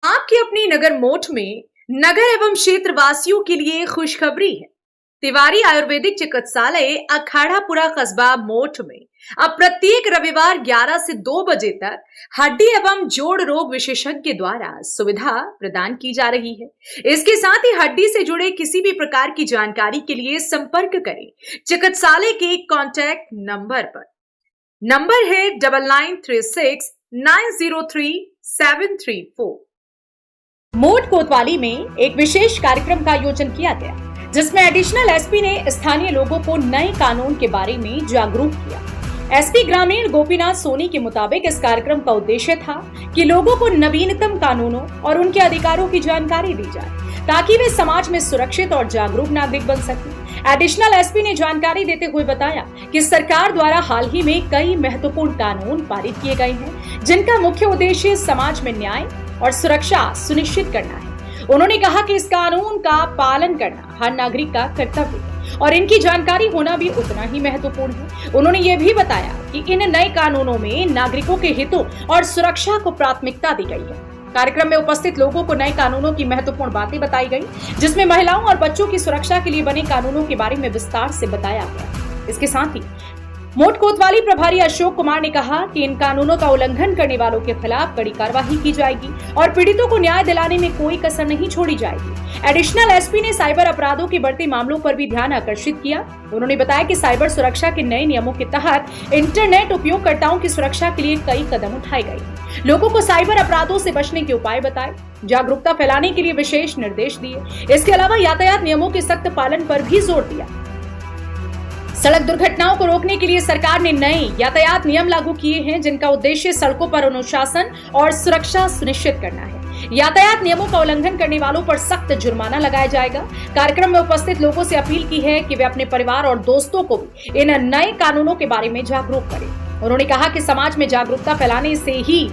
आपकी अपनी नगर मोठ में नगर एवं क्षेत्र वासियों के लिए खुशखबरी है। तिवारी आयुर्वेदिक चिकित्सालय अखाड़ापुरा कस्बा मोठ में अब प्रत्येक रविवार 11 से 2 बजे तक हड्डी एवं जोड़ रोग विशेषज्ञ द्वारा सुविधा प्रदान की जा रही है। इसके साथ ही हड्डी से जुड़े किसी भी प्रकार की जानकारी के लिए संपर्क करें चिकित्सालय के कॉन्टैक्ट नंबर पर। नंबर है 9936903734। मोठ कोतवाली में एक विशेष कार्यक्रम का आयोजन किया गया, जिसमें एडिशनल एसपी ने स्थानीय लोगों को नए कानून के बारे में जागरूक किया। एसपी ग्रामीण गोपीनाथ सोनी के मुताबिक इस कार्यक्रम का उद्देश्य था कि लोगों को नवीनतम कानूनों और उनके अधिकारों की जानकारी दी जाए, ताकि वे समाज में सुरक्षित और जागरूक नागरिक बन सकें। एडिशनल एसपी ने जानकारी देते हुए बताया कि सरकार द्वारा हाल ही में कई महत्वपूर्ण कानून पारित किए गए हैं, जिनका मुख्य उद्देश्य समाज में न्याय और सुरक्षा सुनिश्चित करना है। उन्होंने कहा कि इस कानून का पालन करना हर नागरिक का कर्तव्य है और इनकी जानकारी होना भी उतना ही महत्वपूर्ण है। उन्होंने ये भी बताया कि इन नए कानूनों में नागरिकों के हितों और सुरक्षा को प्राथमिकता दी गई है। कार्यक्रम में उपस्थित लोगों को नए कानूनों की महत्वपूर्ण बातें बताई गई, जिसमें महिलाओं और बच्चों की सुरक्षा के लिए बने कानूनों के बारे में विस्तार से बताया गया। इसके साथ ही मोठ कोतवाली प्रभारी अशोक कुमार ने कहा कि इन कानूनों का उल्लंघन करने वालों के खिलाफ कड़ी कार्रवाई की जाएगी और पीड़ितों को न्याय दिलाने में कोई कसर नहीं छोड़ी जाएगी। एडिशनल एसपी ने साइबर अपराधों के बढ़ते मामलों पर भी ध्यान आकर्षित किया। उन्होंने बताया कि साइबर सुरक्षा के नए नियमों के तहत इंटरनेट उपयोगकर्ताओं की सुरक्षा के लिए कई कदम उठाए गए। लोगों को साइबर अपराधों से बचने के उपाय बताए, जागरूकता फैलाने के लिए विशेष निर्देश दिए। इसके अलावा यातायात नियमों के सख्त पालन पर भी जोर दिया। सड़क दुर्घटनाओं को रोकने के लिए सरकार ने नए यातायात नियम लागू किए हैं, जिनका उद्देश्य सड़कों पर अनुशासन और सुरक्षा सुनिश्चित करना है। यातायात नियमों का उल्लंघन करने वालों पर सख्त जुर्माना लगाया जाएगा। कार्यक्रम में उपस्थित लोगों से अपील की है कि वे अपने परिवार और दोस्तों को भी इन नए कानूनों के बारे में जागरूक करें। उन्होंने कहा कि समाज में जागरूकता फैलाने से ही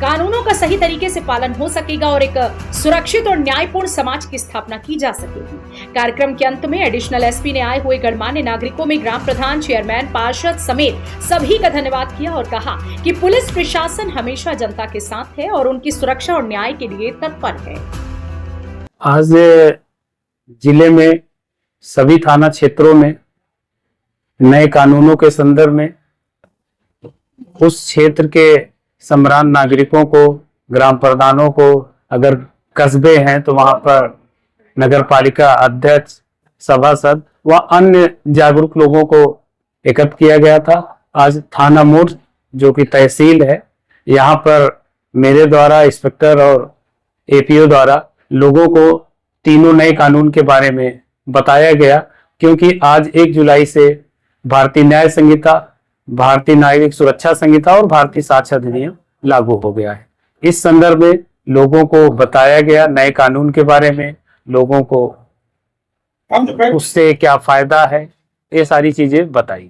कानूनों का सही तरीके से पालन हो सकेगा और एक सुरक्षित और न्यायपूर्ण समाज की स्थापना की जा सकेगी। कार्यक्रम के अंत में एडिशनल एसपी ने आए हुए गणमान्य नागरिकों में ग्राम प्रधान, चेयरमैन, पार्षद समेत सभी का धन्यवाद किया और कहा कि पुलिस प्रशासन हमेशा जनता के साथ है और उनकी सुरक्षा और न्याय के लिए तत्पर है। आज जिले में सभी थाना क्षेत्रों में नए कानूनों के संदर्भ में उस क्षेत्र के सम्रांत नागरिकों को, ग्राम प्रधानों को, अगर कस्बे हैं तो वहां पर नगर पालिका अध्यक्ष, सभासद व अन्य जागरूक लोगों को एकत्र किया गया था। आज थाना मोठ जो कि तहसील है, यहाँ पर मेरे द्वारा, इंस्पेक्टर और एपीओ द्वारा लोगों को तीनों नए कानून के बारे में बताया गया, क्योंकि आज 1 जुलाई से भारतीय न्याय संहिता, भारतीय नागरिक सुरक्षा संहिता और भारतीय साक्ष्य अधिनियम लागू हो गया है। इस संदर्भ में लोगों को बताया गया नए कानून के बारे में, लोगों को उससे क्या फायदा है, ये सारी चीजें बताई।